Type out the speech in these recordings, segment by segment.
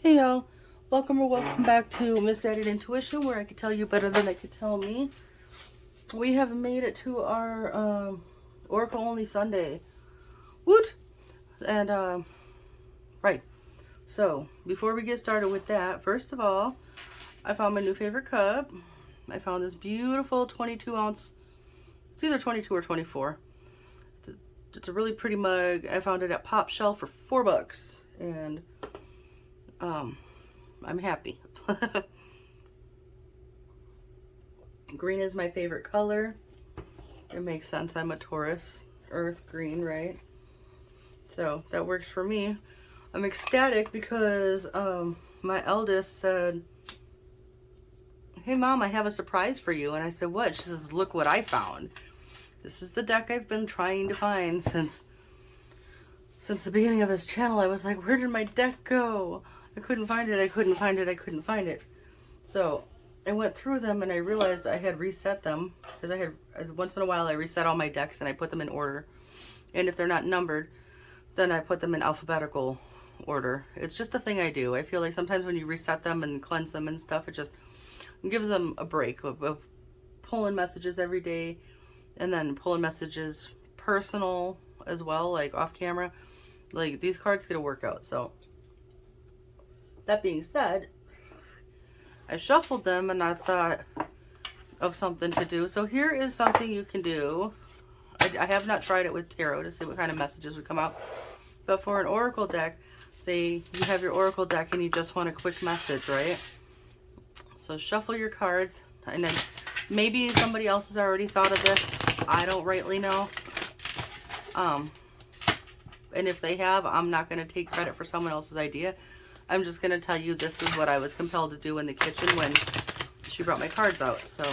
Hey y'all, welcome or welcome back to Misguided Intuition, where I could tell you better than I could tell me. We have made it to our Oracle Only Sunday. Woot! And right. So before we get started with that, first of all, I found my new favorite cup. I found this beautiful 22 ounce. It's either 22 or 24. It's a really pretty mug. I found it at Pop Shelf for $4, and I'm happy. Green is my favorite color. It makes sense. I'm a Taurus. Earth green, right? So that works for me. I'm ecstatic because my eldest said, "Hey Mom, I have a surprise for you." And I said, "What?" She says, "Look what I found. This is the deck I've been trying to find since the beginning of this channel." I was like, "Where did my deck go? I couldn't find it. I couldn't find it. I couldn't find it." So I went through them and I realized I had reset them, because I had, once in a while I reset all my decks and I put them in order. And if they're not numbered, then I put them in alphabetical order. It's just a thing I do. I feel like sometimes when you reset them and cleanse them and stuff, it just gives them a break of pulling messages every day, and then pulling messages personal as well, like off camera. Like, these cards get a workout. So that being said, I shuffled them and I thought of something to do. So here is something you can do. I have not tried it with tarot to see what kind of messages would come out. But for an oracle deck, say you have your oracle deck and you just want a quick message, right? So shuffle your cards. And then maybe somebody else has already thought of this. I don't rightly know. And if they have, I'm not going to take credit for someone else's idea. I'm just going to tell you this is what I was compelled to do in the kitchen when she brought my cards out. So,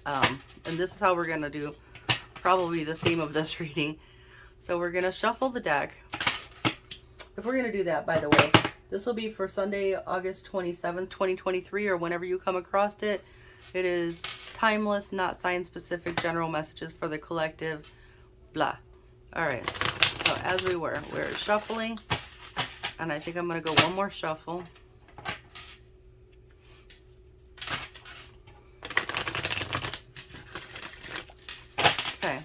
and this is how we're going to do probably the theme of this reading. So we're going to shuffle the deck. If we're going to do that, by the way, this will be for Sunday, August 27th, 2023, or whenever you come across it. It is timeless, not sign-specific, general messages for the collective, blah. All right, so as we're shuffling. And I think I'm going to go one more shuffle. Okay.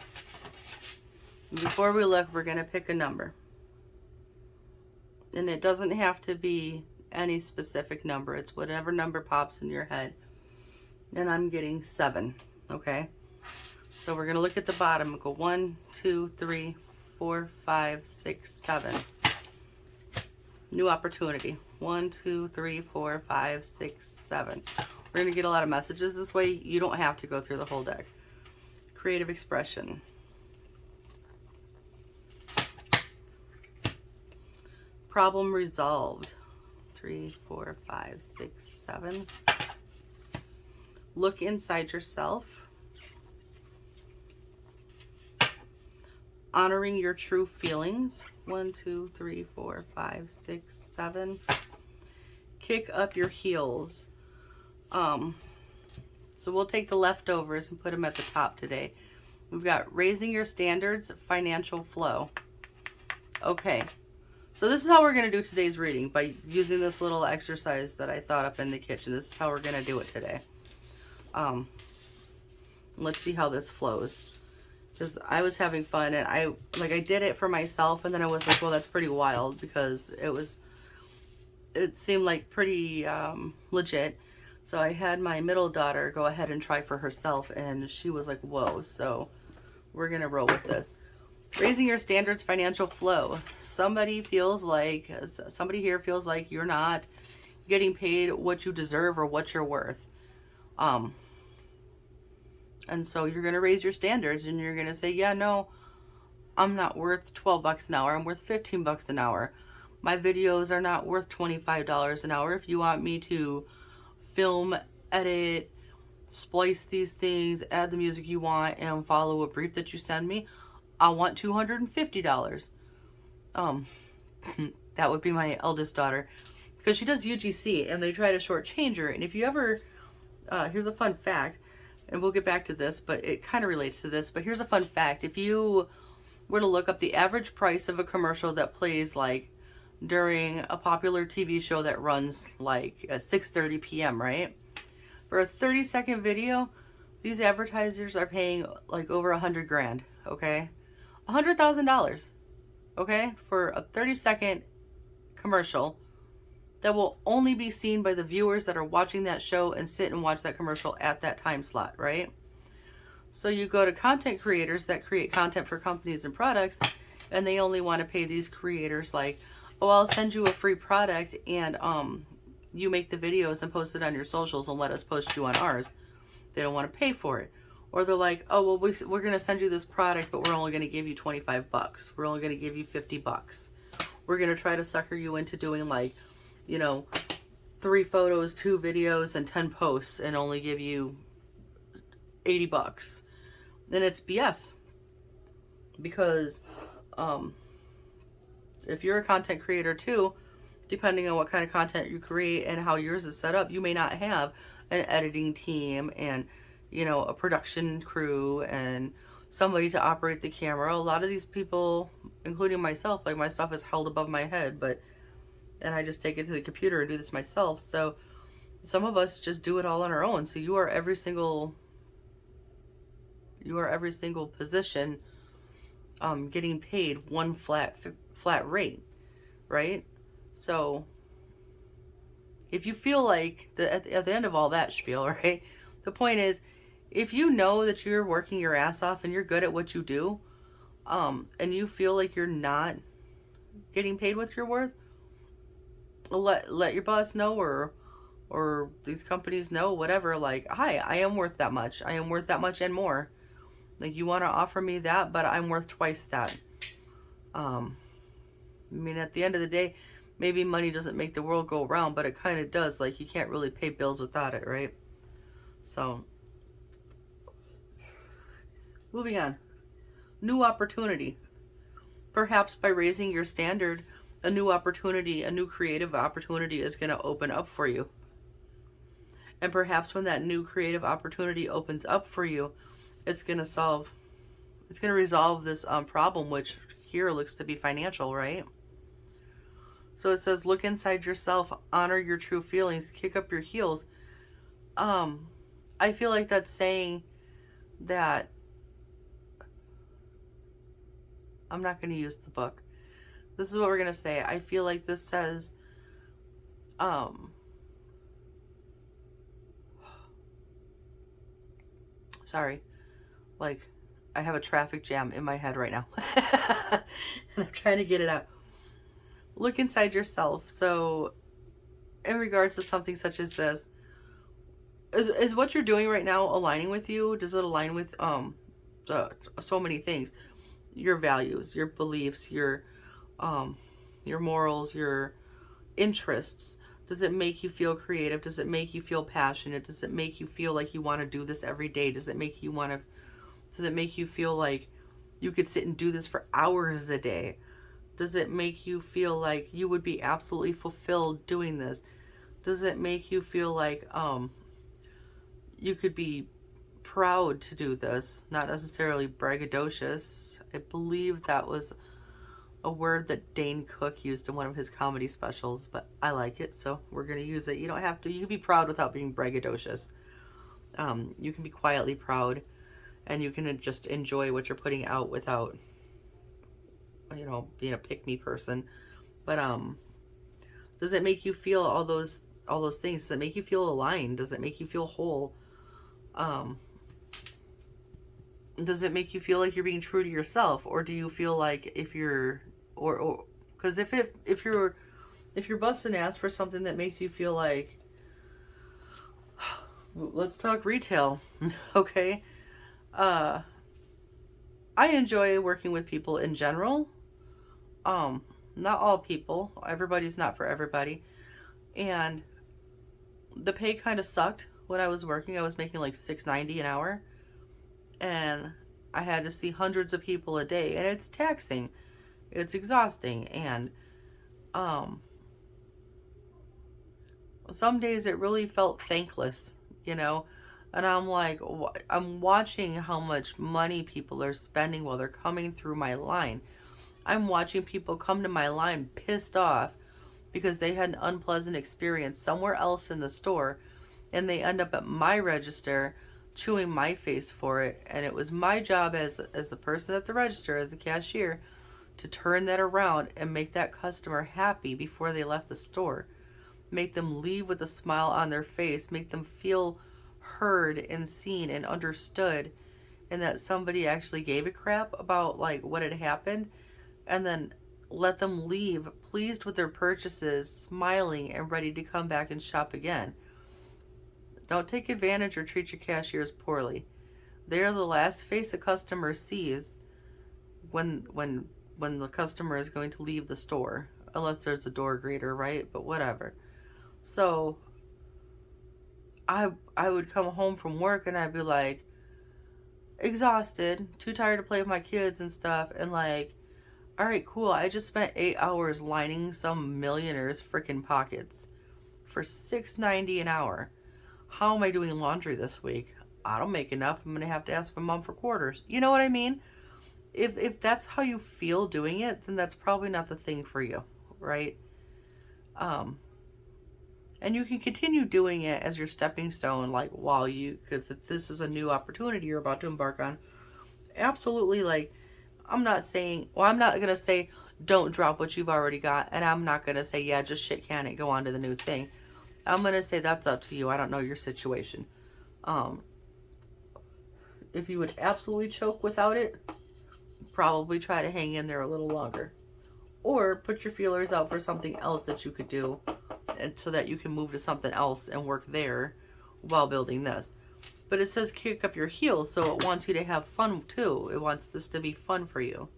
Before we look, we're going to pick a number. And it doesn't have to be any specific number. It's whatever number pops in your head. And I'm getting 7. Okay. So we're going to look at the bottom and go 1, 2, 3, 4, 5, 6, 7. New opportunity. 1, 2, 3, 4, 5, 6, 7. We're going to get a lot of messages this way. You don't have to go through the whole deck. Creative expression. Problem resolved. 3, 4, 5, 6, 7. Look inside yourself. Honoring your true feelings. 1, 2, 3, 4, 5, 6, 7. Kick up your heels. So we'll take the leftovers and put them at the top today. We've got raising your standards, financial flow. Okay. So this is how we're going to do today's reading, by using this little exercise that I thought up in the kitchen. This is how we're going to do it today. Let's see how this flows. Because I was having fun, and I did it for myself, and then I was like, well, that's pretty wild, because it seemed like pretty legit. So I had my middle daughter go ahead and try for herself, and she was like, whoa. So we're gonna roll with this. Raising your standards, financial flow. Somebody here feels like you're not getting paid what you deserve or what you're worth. And so you're going to raise your standards, and you're going to say, yeah, no, I'm not worth $12 an hour. I'm worth $15 an hour. My videos are not worth $25 an hour. If you want me to film, edit, splice these things, add the music you want, and follow a brief that you send me, I want $250. That would be my eldest daughter, because she does UGC, and they try to shortchange her. And if you ever, here's a fun fact. And we'll get back to this, but it kind of relates to this. But here's a fun fact. If you were to look up the average price of a commercial that plays like during a popular TV show that runs like at 6:30 p.m., right? For a 30-second video, these advertisers are paying like over 100 grand, okay? $100,000, okay? For a 30-second commercial that will only be seen by the viewers that are watching that show and sit and watch that commercial at that time slot, right? So you go to content creators that create content for companies and products, and they only want to pay these creators like, oh, I'll send you a free product, and you make the videos and post it on your socials and let us post you on ours. They don't want to pay for it. Or they're like, oh, well, we're going to send you this product, but we're only going to give you 25 bucks. We're only going to give you 50 bucks. We're going to try to sucker you into doing like, you know, 3 photos, 2 videos, and 10 posts, and only give you 80 bucks. Then it's BS. Because if you're a content creator too, depending on what kind of content you create and how yours is set up, you may not have an editing team and, you know, a production crew and somebody to operate the camera. A lot of these people, including myself, like my stuff is held above my head, and I just take it to the computer and do this myself. So some of us just do it all on our own. So you are every single position getting paid one flat rate, right? So if you feel like at the end of all that spiel, right, the point is, if you know that you're working your ass off and you're good at what you do, and you feel like you're not getting paid what you're worth, let your boss know, or these companies know, whatever, like, hi, I am worth that much. I am worth that much and more. Like, you want to offer me that, but I'm worth twice that. I mean, at the end of the day, maybe money doesn't make the world go round, but it kind of does. Like, you can't really pay bills without it, right? So, moving on. New opportunity. Perhaps by raising your standard, a new opportunity, a new creative opportunity is going to open up for you. And perhaps when that new creative opportunity opens up for you, it's going to resolve this problem, which here looks to be financial, right? So it says, look inside yourself, honor your true feelings, kick up your heels. I feel like that's saying that, I'm not going to use the book. This is what we're going to say. I feel like this says, sorry, like, I have a traffic jam in my head right now. And I'm trying to get it out. Look inside yourself. So, in regards to something such as this, is what you're doing right now aligning with you? Does it align with so many things? Your values, your beliefs, your morals, your interests. Does it make you feel creative? Does it make you feel passionate? Does it make you feel like you want to do this every day? Does it make you feel like you could sit and do this for hours a day? Does it make you feel like you would be absolutely fulfilled doing this? Does it make you feel like you could be proud to do this? Not necessarily braggadocious. I believe that was a word that Dane Cook used in one of his comedy specials, but I like it, so we're going to use it. You don't have to. You can be proud without being braggadocious. You can be quietly proud, and you can just enjoy what you're putting out without, you know, being a pick-me person. But does it make you feel all those things? Does it make you feel aligned? Does it make you feel whole? Does it make you feel like you're being true to yourself, or do you feel like if you're, or because if you're busting ass for something that makes you feel like, let's talk retail, okay? I enjoy working with people in general. Not all people. Everybody's not for everybody. And the pay kind of sucked when I was working. I was making like $6.90 an hour. And I had to see hundreds of people a day. And it's taxing. It's exhausting. And some days it really felt thankless, you know? And I'm like, I'm watching how much money people are spending while they're coming through my line. I'm watching people come to my line pissed off because they had an unpleasant experience somewhere else in the store, and they end up at my register chewing my face for it. And it was my job as the person at the register, as the cashier, to turn that around and make that customer happy before they left the store. Make them leave with a smile on their face, make them feel heard and seen and understood, and that somebody actually gave a crap about like what had happened, and then let them leave pleased with their purchases, smiling and ready to come back and shop again. Don't take advantage or treat your cashiers poorly. They are the last face a customer sees when the customer is going to leave the store, unless there's a door greeter, right? But whatever. So I would come home from work and I'd be like exhausted, too tired to play with my kids and stuff, and like, all right, cool. I just spent 8 hours lining some millionaire's freaking pockets for $6.90 an hour. How am I doing laundry this week? I don't make enough. I'm gonna have to ask my mom for quarters. You know what I mean? If that's how you feel doing it, then that's probably not the thing for you, right? And you can continue doing it as your stepping stone, like while you, because if this is a new opportunity you're about to embark on, absolutely. Like, I'm not gonna say don't drop what you've already got, and I'm not gonna say yeah, just shit can it, go on to the new thing. I'm gonna say that's up to you. I don't know your situation. If you would absolutely choke without it, probably try to hang in there a little longer, or put your feelers out for something else that you could do, and so that you can move to something else and work there while building this. But it says kick up your heels, so it wants you to have fun too. It wants this to be fun for you.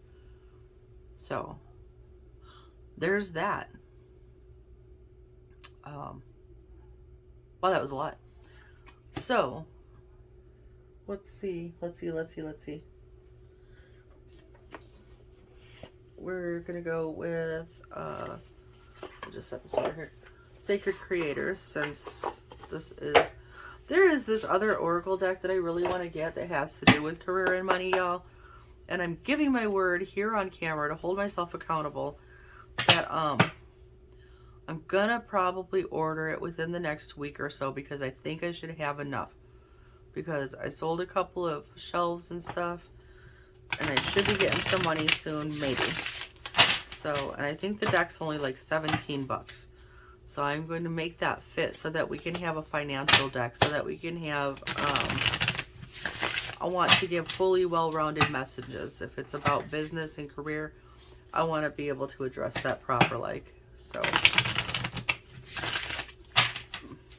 So there's that. Wow, that was a lot. So let's see. We're gonna go with I'll just set this over here. Sacred Creators, since there is this other Oracle deck that I really want to get that has to do with career and money, y'all. And I'm giving my word here on camera to hold myself accountable that I'm gonna probably order it within the next week or so, because I think I should have enough. Because I sold a couple of shelves and stuff, and I should be getting some money soon, maybe. So, and I think the deck's only like 17 bucks. So I'm going to make that fit so that we can have a financial deck, so that we can have, I want to give fully well-rounded messages. If it's about business and career, I want to be able to address that proper like. So,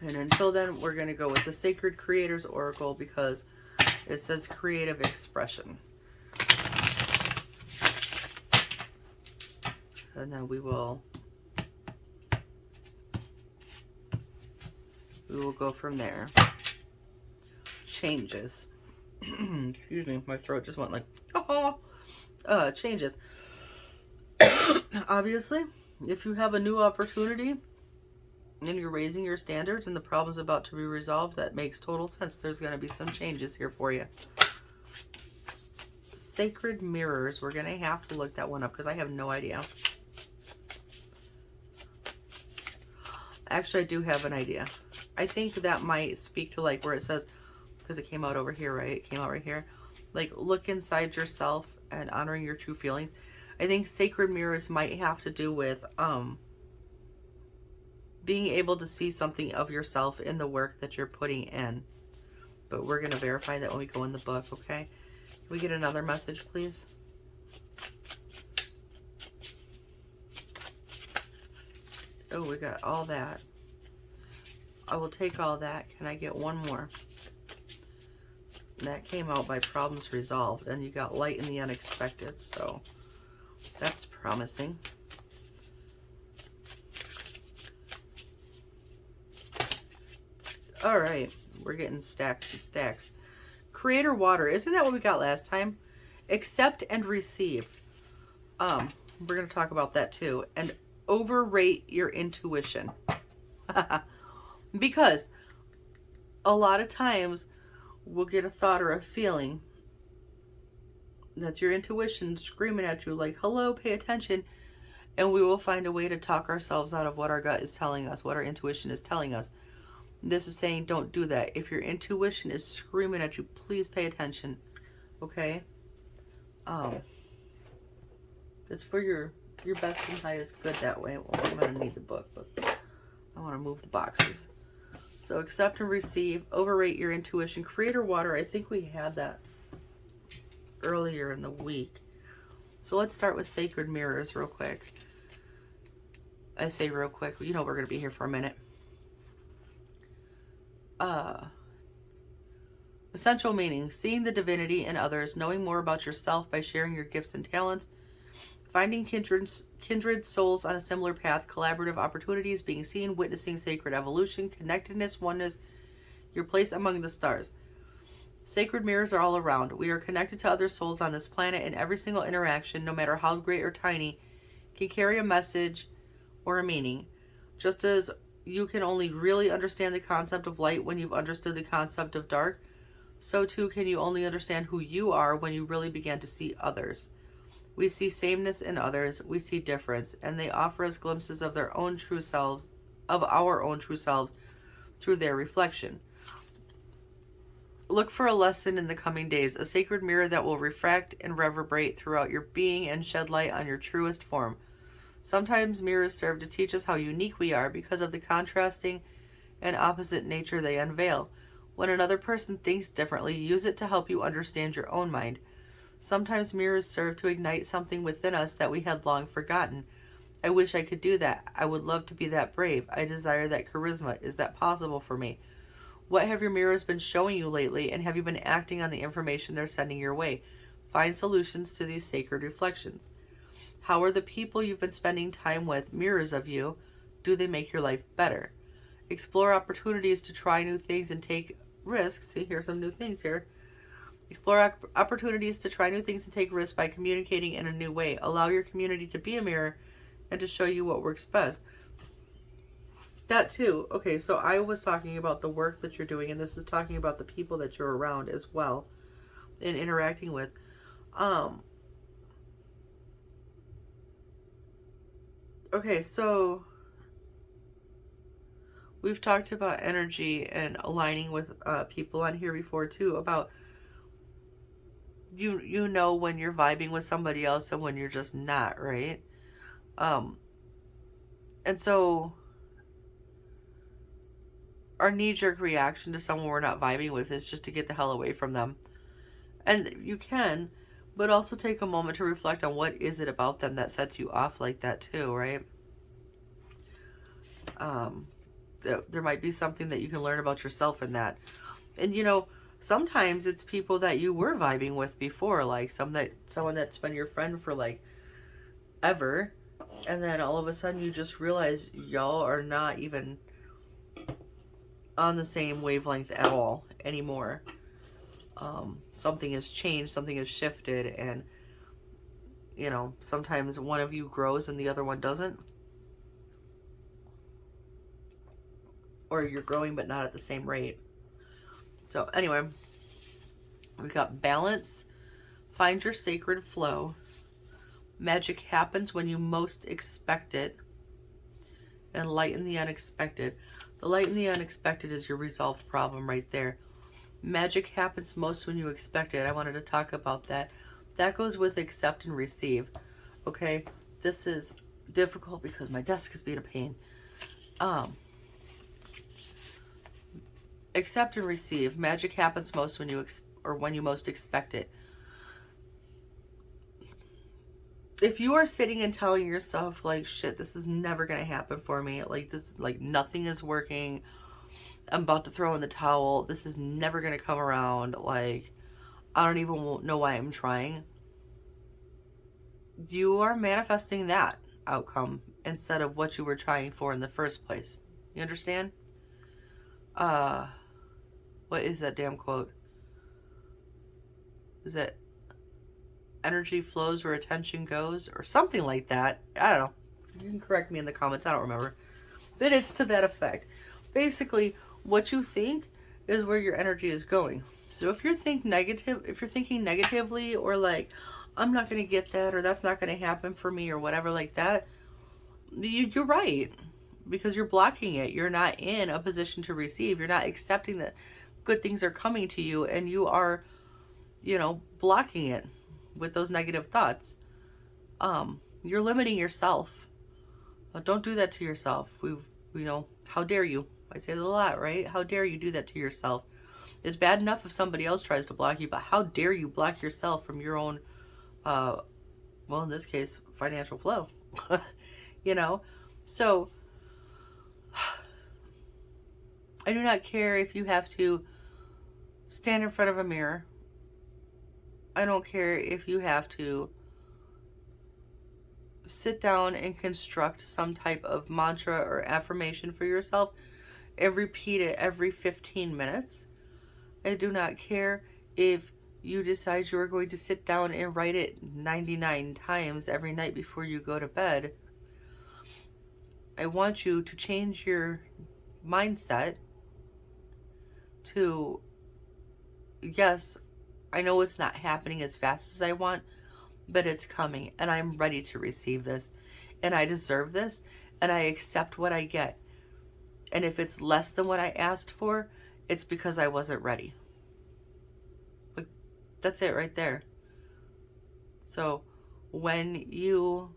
and until then, we're going to go with the Sacred Creators Oracle, because it says creative expression. And then we will go from there. Changes. Excuse me, my throat just went like, oh. Changes. Obviously, if you have a new opportunity and you're raising your standards and the problem's about to be resolved, that makes total sense. There's going to be some changes here for you. Sacred Mirrors. We're going to have to look that one up because I have no idea. Actually, I do have an idea. I think that might speak to like where it says, because it came out over here, right? It came out right here. Like, look inside yourself and honoring your true feelings. I think Sacred Mirrors might have to do with being able to see something of yourself in the work that you're putting in. But we're going to verify that when we go in the book, okay? Can we get another message, please? Oh, we got all that. I will take all that. Can I get one more? And that came out by problems resolved, and you got light in the unexpected, so that's promising. All right, we're getting stacks and stacks. Creator Water, isn't that what we got last time? Accept and receive. We're going to talk about that too. And overrate your intuition. Because a lot of times we'll get a thought or a feeling That's your intuition screaming at you like, hello, pay attention. And we will find a way to talk ourselves out of what our gut is telling us, what our intuition is telling us. This is saying don't do that. If your intuition is screaming at you, please pay attention. Okay? It's for your best and highest good that way. Well, I'm going to need the book, but I want to move the boxes. So accept and receive. Overrate your intuition. Creator water. I think we had that earlier in the week. So let's start with sacred mirrors real quick. I say real quick. You know we're going to be here for a minute. Essential meaning. Seeing the divinity in others. Knowing more about yourself by sharing your gifts and talents. Finding kindred souls on a similar path. Collaborative opportunities. Being seen. Witnessing sacred evolution. Connectedness. Oneness. Your place among the stars. Sacred mirrors are all around. We are connected to other souls on this planet, and every single interaction, no matter how great or tiny, can carry a message or a meaning. Just as you can only really understand the concept of light when you've understood the concept of dark, so too can you only understand who you are when you really begin to see others. We see sameness in others, we see difference, and they offer us glimpses of their own true selves, of our own true selves, through their reflection. Look for a lesson in the coming days, a sacred mirror that will refract and reverberate throughout your being and shed light on your truest form. Sometimes mirrors serve to teach us how unique we are because of the contrasting and opposite nature they unveil. When another person thinks differently, use it to help you understand your own mind. Sometimes mirrors serve to ignite something within us that we had long forgotten. I wish I could do that. I would love to be that brave. I desire that charisma. Is that possible for me? What have your mirrors been showing you lately, and have you been acting on the information they're sending your way? Find solutions to these sacred reflections. How are the people you've been spending time with mirrors of you? Do they make your life better? Explore opportunities to try new things and take risks. See, here's some new things here. Explore opportunities to try new things and take risks by communicating in a new way. Allow your community to be a mirror and to show you what works best. That too. Okay, so I was talking about the work that you're doing, and this is talking about the people that you're around as well and interacting with. Okay, so we've talked about energy and aligning with people on here before too, about you know when you're vibing with somebody else and when you're just not, right? And so our knee-jerk reaction to someone we're not vibing with is just to get the hell away from them. And you can, but also take a moment to reflect on what is it about them that sets you off like that too, right? There might be something that you can learn about yourself in that. And you know, sometimes it's people that you were vibing with before, like someone that's been your friend for like ever, and then all of a sudden you just realize y'all are not even on the same wavelength at all anymore. Something has changed, something has shifted, and you know, sometimes one of you grows and the other one doesn't. Or you're growing but not at the same rate. So anyway, we got balance, find your sacred flow, magic happens when you most expect it, and light in the unexpected. The light in the unexpected is your resolved problem right there. Magic happens most when you expect it. I wanted to talk about that. That goes with accept and receive. Okay, this is difficult because my desk is being a pain. Accept and receive. Magic happens most when you most expect it. If you are sitting and telling yourself like, shit, this is never gonna happen for me, like this, like nothing is working, I'm about to throw in the towel, this is never gonna come around, like I don't even know why I'm trying, you are manifesting that outcome instead of what you were trying for in the first place. You understand? What is that damn quote? Is it energy flows where attention goes, or something like that? I don't know. You can correct me in the comments. I don't remember. But it's to that effect. Basically, what you think is where your energy is going. So if you're thinking negatively, or like, I'm not going to get that, or that's not going to happen for me, or whatever like that, you're right. Because you're blocking it. You're not in a position to receive. You're not accepting that good things are coming to you, and you are, blocking it with those negative thoughts. You're limiting yourself. Don't do that to yourself. How dare you? I say that a lot, right? How dare you do that to yourself? It's bad enough if somebody else tries to block you, but how dare you block yourself from your own, in this case, financial flow. So I do not care if you have to stand in front of a mirror. I don't care if you have to sit down and construct some type of mantra or affirmation for yourself and repeat it every 15 minutes. I do not care if you decide you are going to sit down and write it 99 times every night before you go to bed. I want you to change your mindset to, yes, I know it's not happening as fast as I want, but it's coming, and I'm ready to receive this, and I deserve this, and I accept what I get. And if it's less than what I asked for, it's because I wasn't ready. Like, that's it right there. So when you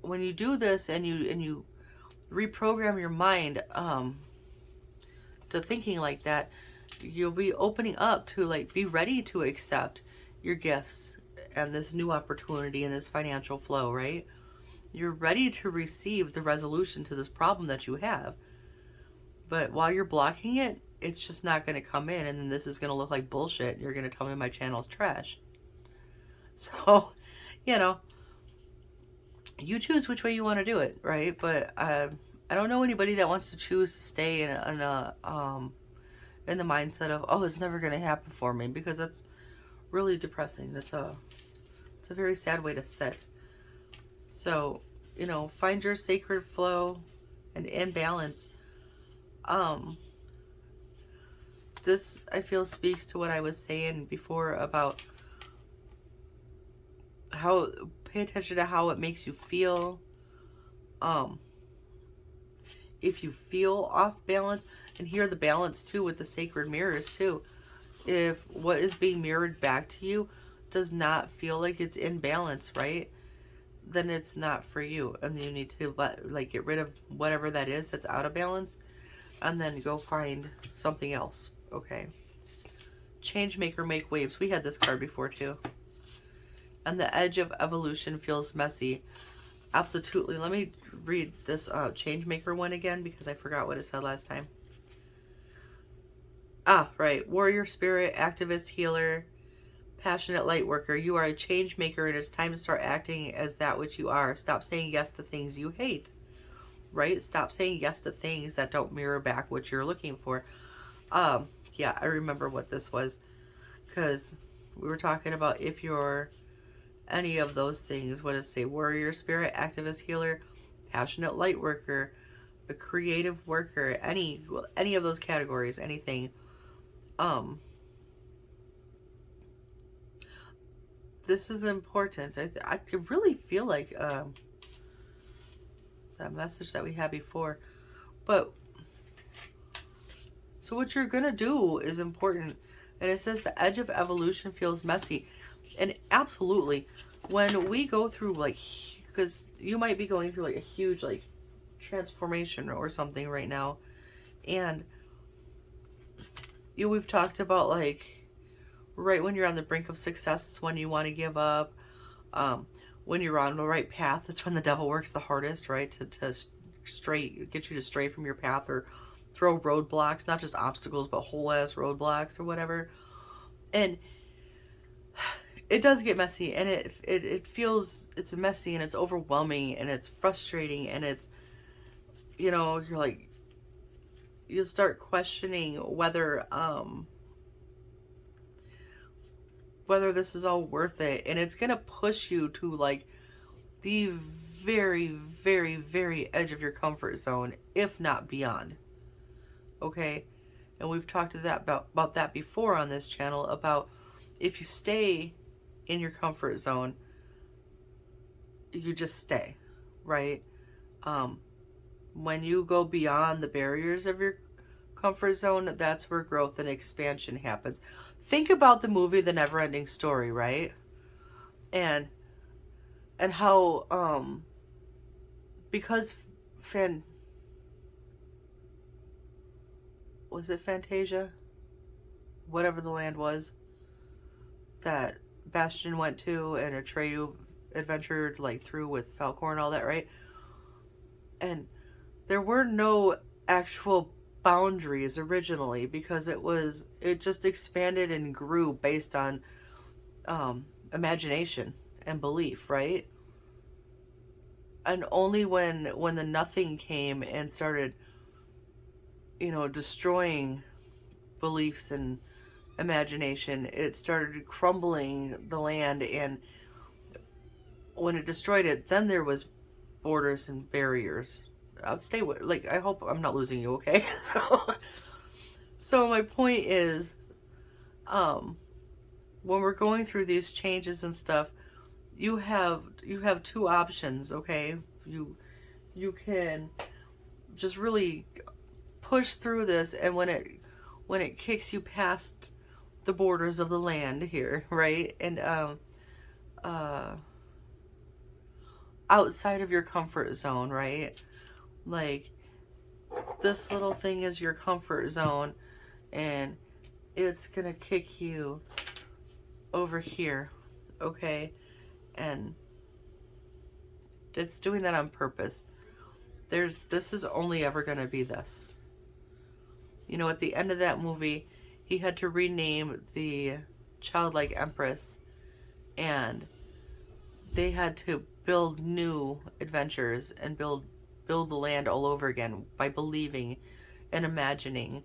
do this, and you reprogram your mind to thinking like that, you'll be opening up to, like, be ready to accept your gifts and this new opportunity and this financial flow, right? You're ready to receive the resolution to this problem that you have. But while you're blocking it, it's just not going to come in, and then this is going to look like bullshit, and you're going to tell me my channel's trash. So, you choose which way you want to do it, right? But I don't know anybody that wants to choose to stay in the mindset of, oh, it's never going to happen for me, because that's really depressing. It's a very sad way to sit. So, find your sacred flow and balance. This, I feel, speaks to what I was saying before about how, pay attention to how it makes you feel. If you feel off balance, and hear the balance too with the sacred mirrors too. If what is being mirrored back to you does not feel like it's in balance, right? Then it's not for you, and you need to get rid of whatever that is that's out of balance, and then go find something else. Okay. Change maker, make waves. We had this card before too. And the edge of evolution feels messy. Absolutely. Let me read this change maker one again, because I forgot what it said last time. Right. Warrior spirit, activist, healer, passionate light worker. You are a change maker, and it's time to start acting as that which you are. Stop saying yes to things you hate. Right? Stop saying yes to things that don't mirror back what you're looking for. Yeah, I remember what this was, because we were talking about if you're any of those things. What does it say? Warrior spirit, activist, healer, passionate light worker, a creative worker, any of those categories, anything. This is important. I really feel like that message that we had before. But so what you're gonna do is important. And it says the edge of evolution feels messy. And absolutely, when we go through, like, because you might be going through like a huge transformation or something right now, and we've talked about, like, right when you're on the brink of success, it's when you want to give up. When you're on the right path, it's when the devil works the hardest, right? To get you to stray from your path, or throw roadblocks, not just obstacles, but whole ass roadblocks or whatever. And it does get messy, and it feels, it's messy, and it's overwhelming, and it's frustrating, and it's, you're like, you'll start questioning whether this is all worth it. And it's gonna push you to, like, the very, very, very edge of your comfort zone, if not beyond. Okay? And we've talked about that before on this channel, about if you stay in your comfort zone, you just stay, right? When you go beyond the barriers of your comfort zone, that's where growth and expansion happens. Think about the movie The Neverending Story, right? And how because was it Fantasia? Whatever the land was that Bastion went to and Atreyu adventured like through with Falcor and all that, right? And there were no actual boundaries originally, because it just expanded and grew based on imagination and belief, right? And only when the nothing came and started, destroying beliefs and imagination, it started crumbling the land. And when it destroyed it, then there was borders and barriers. I'll stay with, like, I hope I'm not losing you, okay? So my point is, when we're going through these changes and stuff, you have two options, okay? You can just really push through this, and when it kicks you past the borders of the land here, right? And outside of your comfort zone, right? Like, this little thing is your comfort zone, and it's gonna kick you over here, okay? And it's doing that on purpose. This is only ever gonna be this. At the end of that movie, he had to rename the childlike empress, and they had to build new adventures and build the land all over again by believing and imagining,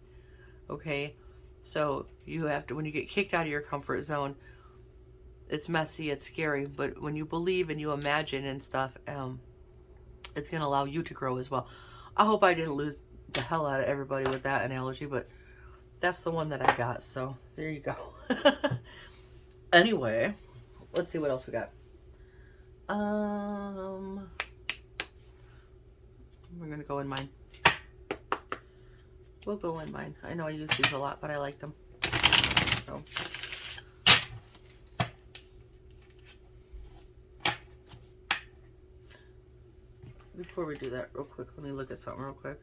okay? So you have to, when you get kicked out of your comfort zone, it's messy, it's scary, but when you believe and you imagine and stuff, it's going to allow you to grow as well. I hope I didn't lose the hell out of everybody with that analogy, but that's the one that I got, so there you go. Anyway, let's see what else we got. We're gonna go in mine. We'll go in mine. I know I use these a lot, but I like them. So. Before we do that real quick, let me look at something real quick.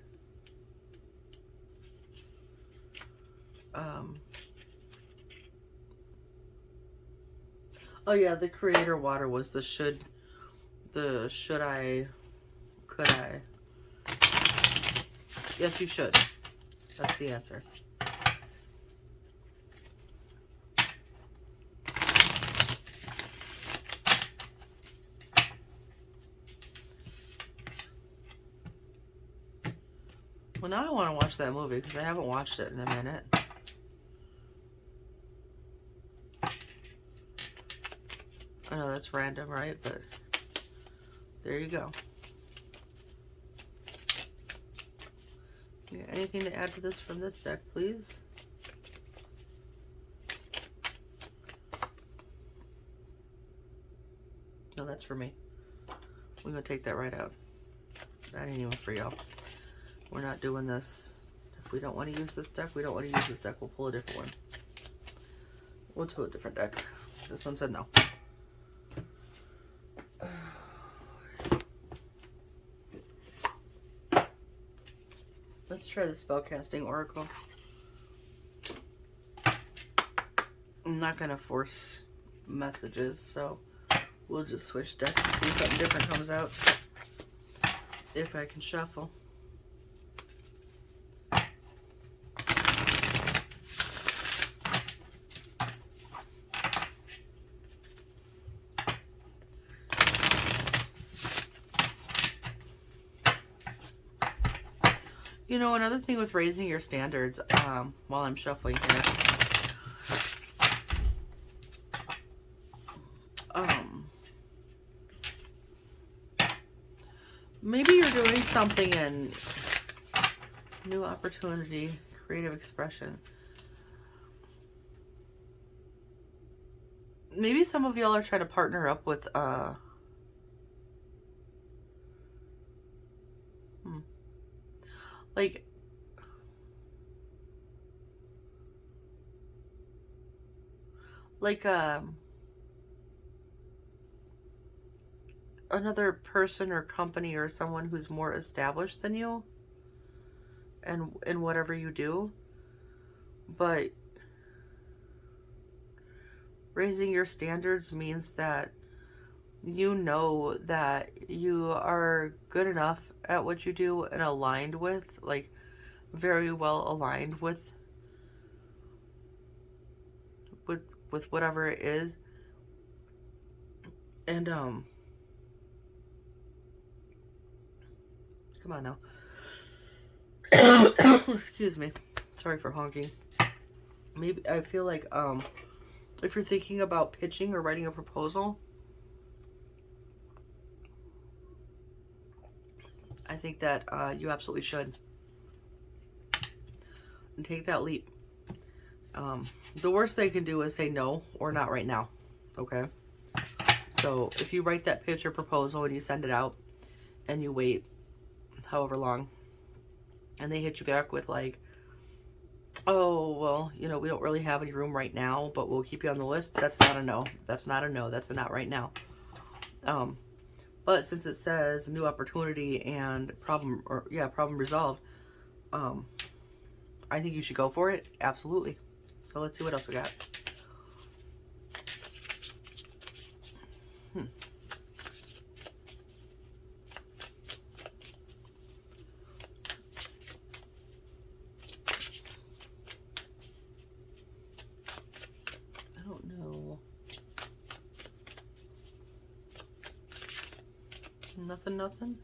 Oh yeah, the creator water was the should I, could I? Yes, you should. That's the answer. Well, now I want to watch that movie because I haven't watched it in a minute. I know that's random, right? But there you go. Yeah, anything to add to this from this deck, please? No, that's for me. We're going to take that right out. That ain't even for y'all. We're not doing this. If we don't want to use this deck, we don't want to use this deck. We'll pull a different one. We'll do a different deck. This one said no. Let's try the Spellcasting Oracle. I'm not going to force messages, so we'll just switch decks and see if something different comes out. If I can shuffle. You know, another thing with raising your standards, while I'm shuffling here, maybe you're doing something in new opportunity, creative expression. Maybe some of y'all are trying to partner up with like another person or company or someone who's more established than you and in whatever you do. But raising your standards means that you know that you are good enough at what you do and aligned with, like very well aligned with whatever it is. And come on now. Excuse me. Sorry for honking. Maybe I feel like if you're thinking about pitching or writing a proposal, I think that you absolutely should. And take that leap. The worst they can do is say no or not right now. Okay? So if you write that pitch or proposal and you send it out and you wait however long and they hit you back with like, oh, well, you know, we don't really have any room right now, but we'll keep you on the list. That's not a no. That's not a no. That's a not right now. But since it says new opportunity and problem resolved, I think you should go for it. Absolutely. So let's see what else we got. I don't know. Nothing.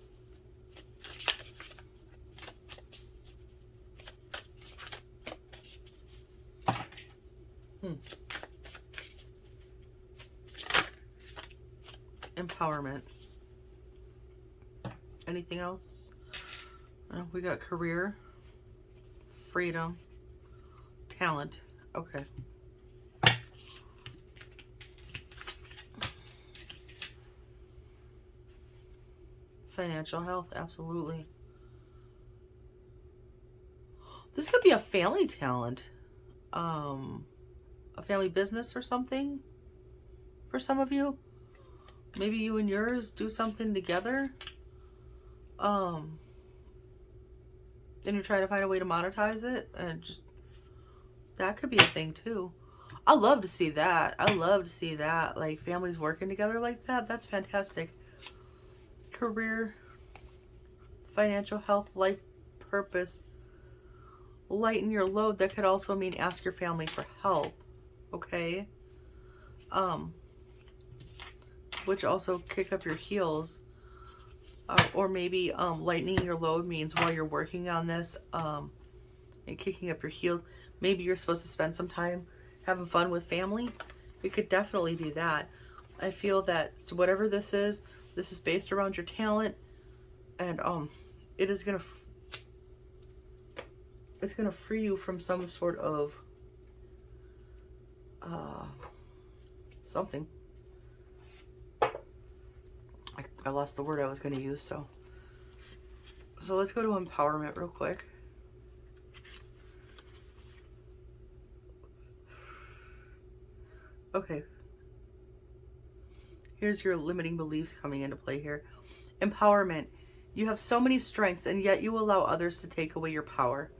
Empowerment. Anything else? We got career, freedom, talent. Okay. Financial health, absolutely. This could be a family talent. A family business or something for some of you. Maybe you and yours do something together. And you're trying to find a way to monetize it, and just that could be a thing too. I love to see that. I love to see that, like families working together like that. That's fantastic. Career, financial health, life purpose, lighten your load. That could also mean ask your family for help. Okay. Which also kick up your heels. Or maybe lightening your load means while you're working on this and kicking up your heels, maybe you're supposed to spend some time having fun with family. It could definitely be that. I feel that whatever this is based around your talent, and it is gonna free you from some sort of something. I lost the word I was going to use, so let's go to empowerment real quick. Okay. Here's your limiting beliefs coming into play here. Empowerment. You have so many strengths, and yet you allow others to take away your power.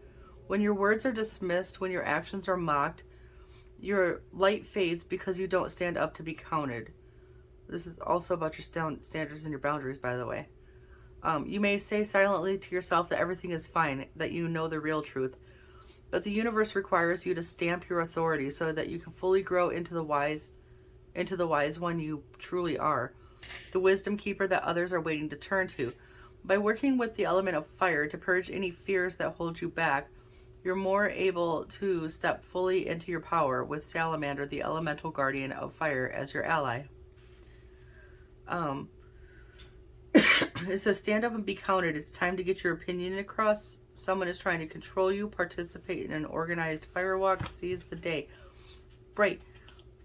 When your words are dismissed, when your actions are mocked, your light fades because you don't stand up to be counted. This is also about your standards and your boundaries, by the way. You may say silently to yourself that everything is fine, that you know the real truth. But the universe requires you to stamp your authority so that you can fully grow into the wise one you truly are. The wisdom keeper that others are waiting to turn to. By working with the element of fire to purge any fears that hold you back, you're more able to step fully into your power with Salamander, the elemental guardian of fire, as your ally. It says, stand up and be counted. It's time to get your opinion across. Someone is trying to control you. Participate in an organized firewalk. Seize the day. Right.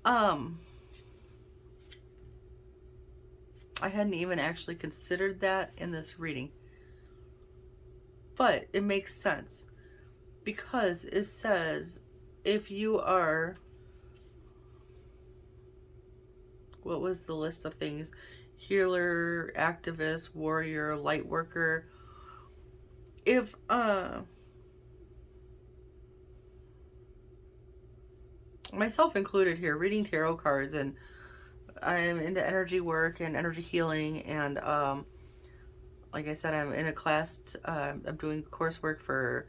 I hadn't even actually considered that in this reading. But it makes sense. Because it says, if you are... What was the list of things? Healer, activist, warrior, light worker. If, myself included here, reading tarot cards, and I'm into energy work and energy healing, and like I said, I'm in a class, I'm doing coursework for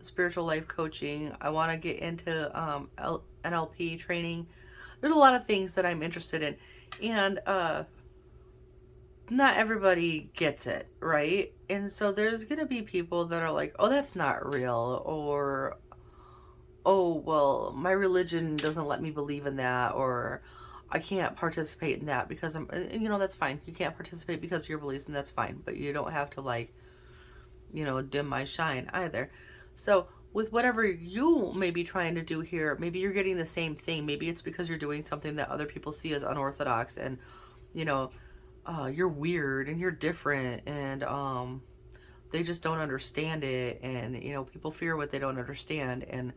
spiritual life coaching. I want to get into NLP training. There's a lot of things that I'm interested in, and not everybody gets it, right? And so there's gonna be people that are like, oh, that's not real, or oh, well, my religion doesn't let me believe in that, or I can't participate in that because I'm, you know, that's fine. You can't participate because of your beliefs, and that's fine. But you don't have to, like, you know, dim my shine either. So with whatever you may be trying to do here, maybe you're getting the same thing. Maybe it's because you're doing something that other people see as unorthodox, and, you know, you're weird and you're different, and they just don't understand it. And, you know, people fear what they don't understand. And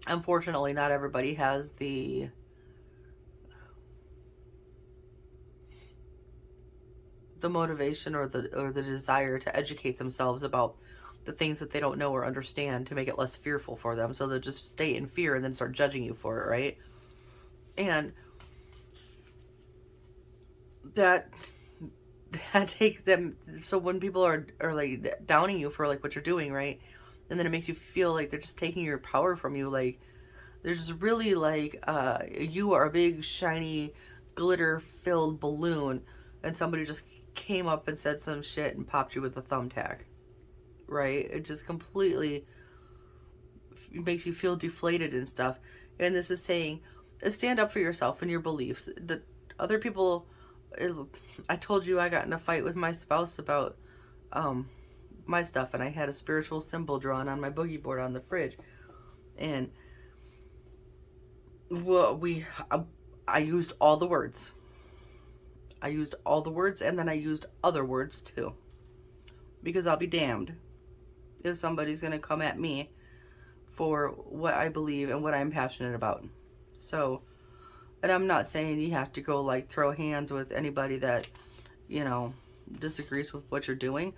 unfortunately, not everybody has the motivation or the desire to educate themselves about the things that they don't know or understand to make it less fearful for them. So they'll just stay in fear and then start judging you for it, right? And that takes them, so when people are like downing you for like what you're doing, right? And then it makes you feel like they're just taking your power from you. Like, there's really like, you are a big, shiny, glitter-filled balloon, and somebody just came up and said some shit and popped you with a thumbtack, right? It just completely makes you feel deflated and stuff. And this is saying, stand up for yourself and your beliefs. The other people, I told you I got in a fight with my spouse about my stuff, and I had a spiritual symbol drawn on my boogie board on the fridge, and well, I used all the words. I used all the words, and then I used other words too, because I'll be damned if somebody's gonna come at me for what I believe and what I'm passionate about. So, and I'm not saying you have to go like throw hands with anybody that, you know, disagrees with what you're doing,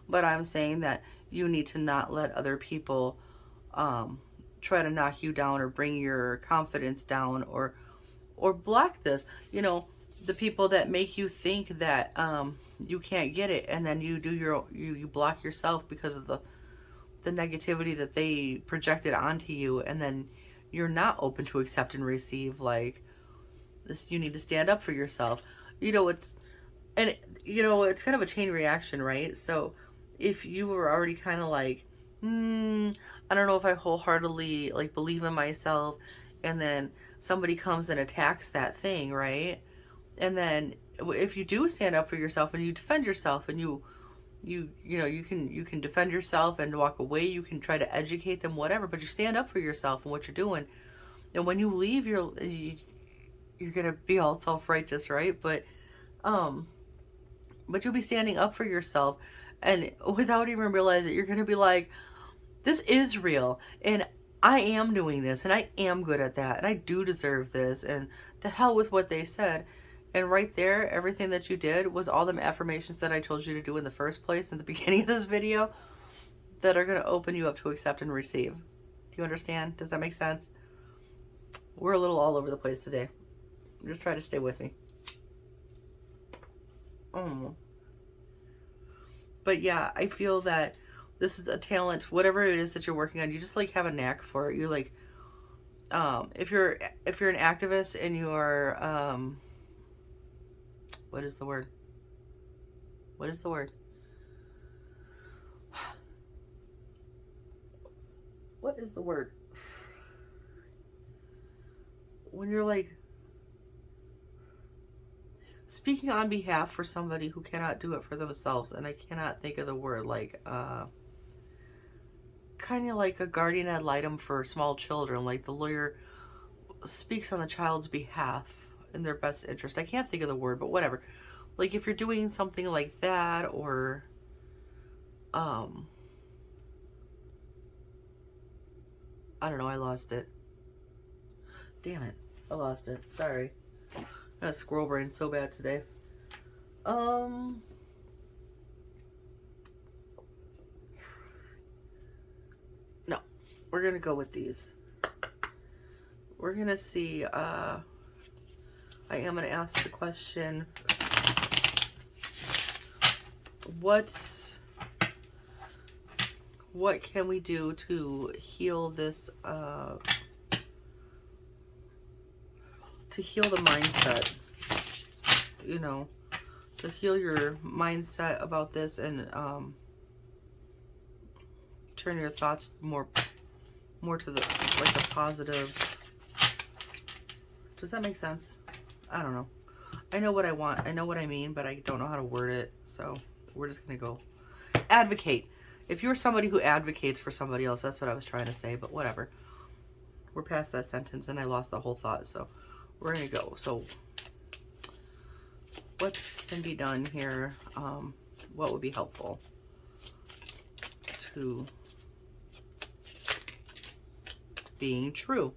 but I'm saying that you need to not let other people try to knock you down or bring your confidence down, or block this. You know, the people that make you think that you can't get it, and then you do you block yourself because of the negativity that they projected onto you, and then you're not open to accept and receive. Like this, you need to stand up for yourself. You know, it's kind of a chain reaction, right? So if you were already kind of like, I don't know if I wholeheartedly like believe in myself, and then somebody comes and attacks that thing, right? And then if you do stand up for yourself and you defend yourself, and you know, you can defend yourself and walk away, you can try to educate them, whatever, but you stand up for yourself and what you're doing. And when you leave, you're gonna be all self-righteous, right? But you'll be standing up for yourself, and without even realizing it, you're gonna be like, this is real, and I am doing this, and I am good at that, and I do deserve this, and to hell with what they said. And right there, everything that you did was all the affirmations that I told you to do in the first place in the beginning of this video, that are going to open you up to accept and receive. Do you understand? Does that make sense? We're a little all over the place today. Just try to stay with me. But yeah, I feel that this is a talent, whatever it is that you're working on, you just like have a knack for it. You like, if you're an activist and you're, what is the word? What is the word? What is the word? When you're like speaking on behalf for somebody who cannot do it for themselves, and I cannot think of the word, like, kind of like a guardian ad litem for small children, like the lawyer speaks on the child's behalf in their best interest. I can't think of the word, but whatever. Like if you're doing something like that, or I don't know, I lost it. Damn it. I lost it. Sorry. I got squirrel brain so bad today. No. We're gonna go with these. We're gonna see, I am gonna ask the question, what can we do to heal this, to heal the mindset, you know, to heal your mindset about this, and turn your thoughts more to the, like, a positive. Does that make sense? I don't know. I know what I want. I know what I mean, but I don't know how to word it. So we're just going to go advocate. If you're somebody who advocates for somebody else, that's what I was trying to say, but whatever. We're past that sentence and I lost the whole thought. So we're going to go. So what can be done here? What would be helpful to being true?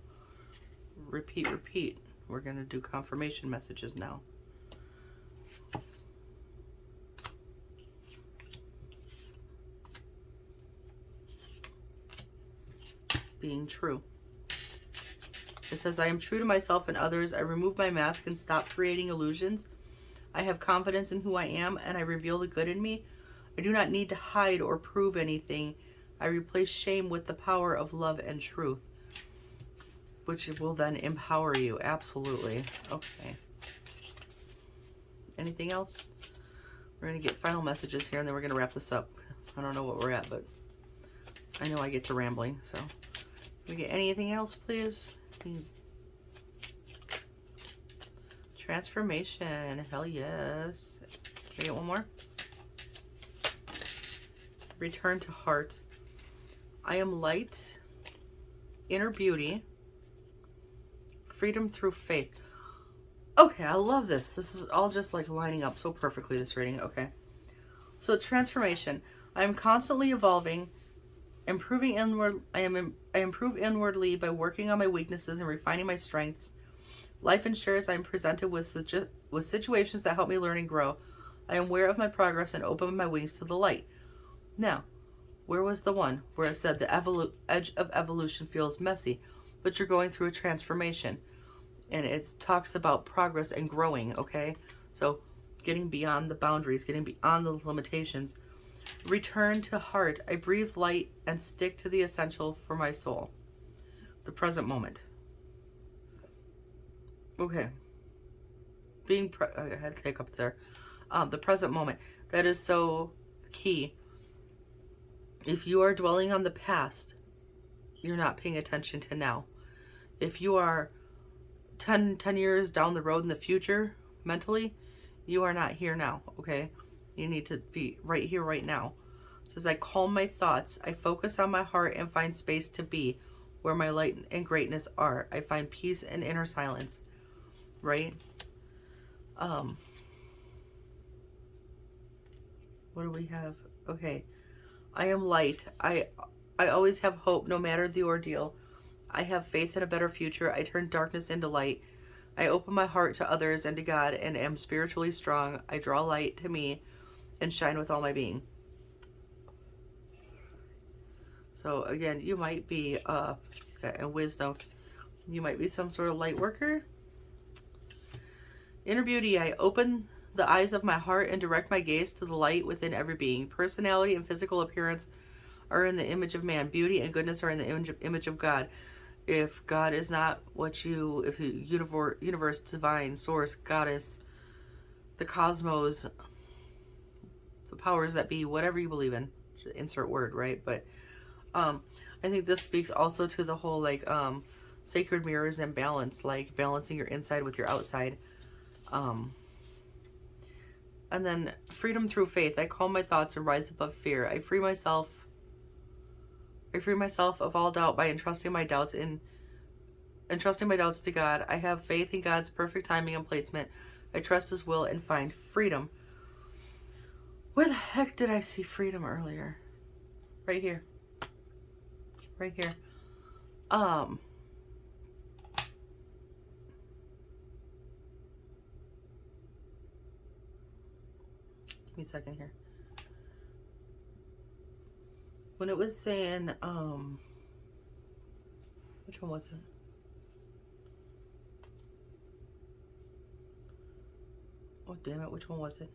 Repeat, repeat. We're going to do confirmation messages now. Being true. It says, I am true to myself and others. I remove my mask and stop creating illusions. I have confidence in who I am and I reveal the good in me. I do not need to hide or prove anything. I replace shame with the power of love and truth, which will then empower you. Absolutely. Okay. Anything else? We're going to get final messages here and then we're going to wrap this up. I don't know what we're at, but I know I get to rambling. So, can we get anything else, please? Transformation. Hell yes. Can I get one more? Return to heart. I am light, inner beauty, freedom through faith. Okay, I love this. This is all just like lining up so perfectly, this reading. Okay. So transformation. I am constantly evolving, improving inward. I improve inwardly by working on my weaknesses and refining my strengths. Life ensures I am presented with situations that help me learn and grow. I am aware of my progress and open my wings to the light. Now, where was the one where it said the edge of evolution feels messy, but you're going through a transformation? And it talks about progress and growing, okay? So getting beyond the boundaries, getting beyond the limitations. Return to heart. I breathe light and stick to the essential for my soul. The present moment. Okay. I had to take up there. The present moment. That is so key. If you are dwelling on the past, you're not paying attention to now. If you are 10 years down the road in the future, mentally, you are not here now, okay? You need to be right here, right now. It says, I calm my thoughts. I focus on my heart and find space to be where my light and greatness are. I find peace and inner silence, right? What do we have? Okay. I am light. I always have hope no matter the ordeal. I have faith in a better future. I turn darkness into light. I open my heart to others and to God and am spiritually strong. I draw light to me and shine with all my being. So again, you might be, and wisdom, you might be some sort of light worker. Inner beauty. I open the eyes of my heart and direct my gaze to the light within every being. Personality and physical appearance are in the image of man. Beauty and goodness are in the image of God. If God is not what you, if you, universe, divine, source, goddess, the cosmos, the powers that be, whatever you believe in, insert word, right? But I think this speaks also to the whole, like, sacred mirrors and balance, like balancing your inside with your outside. And then freedom through faith. I calm my thoughts and rise above fear. I free myself of all doubt by entrusting my doubts to God. I have faith in God's perfect timing and placement. I trust his will and find freedom. Where the heck did I see freedom earlier? Right here. Right here. Give me a second here. When it was saying, which one was it? Oh, damn it. Which one was it?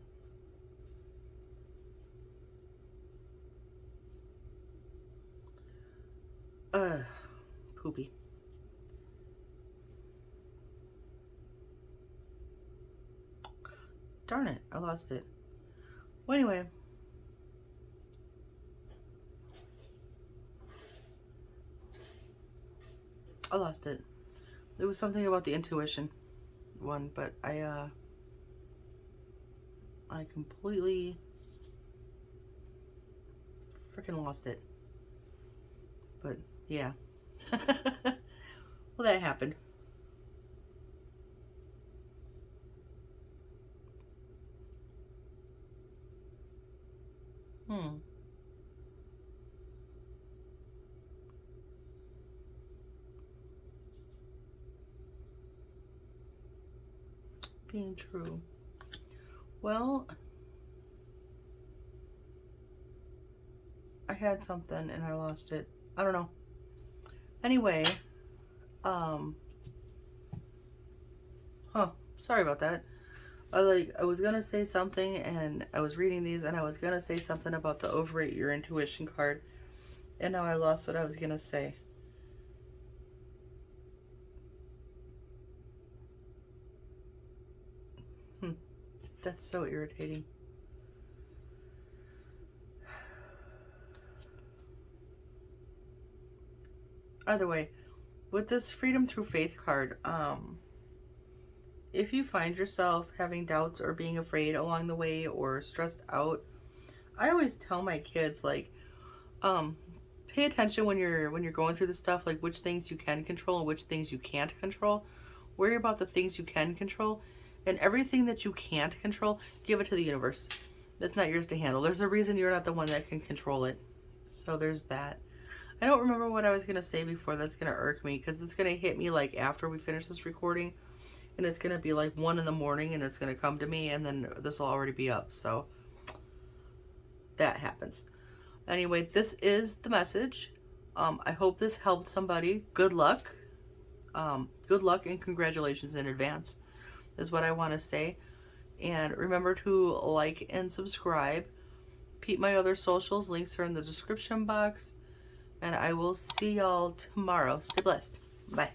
Poopy. Darn it. I lost it. Well, anyway. I lost it. There was something about the intuition one, but I completely freaking lost it. But yeah. Well, that happened. Being true. Well, I had something and I lost it. I don't know. Anyway, sorry about that. I was gonna say something, and I was reading these, and I was gonna say something about the overrate your intuition card, and now I lost what I was gonna say. That's so irritating. Either way, with this freedom through faith card, if you find yourself having doubts or being afraid along the way or stressed out, I always tell my kids, like, pay attention when you're going through this stuff, like which things you can control and which things you can't control. Worry about the things you can control, and everything that you can't control, give it to the universe. It's not yours to handle. There's a reason you're not the one that can control it. So there's that. I don't remember what I was going to say before. That's going to irk me, because it's going to hit me like after we finish this recording, and it's going to be like 1 in the morning, and it's going to come to me, and then this will already be up. So that happens. Anyway, this is the message. I hope this helped somebody. Good luck. Good luck and congratulations in advance is what I want to say. And remember to like and subscribe. Peep my other socials. Links are in the description box. And I will see y'all tomorrow. Stay blessed. Bye.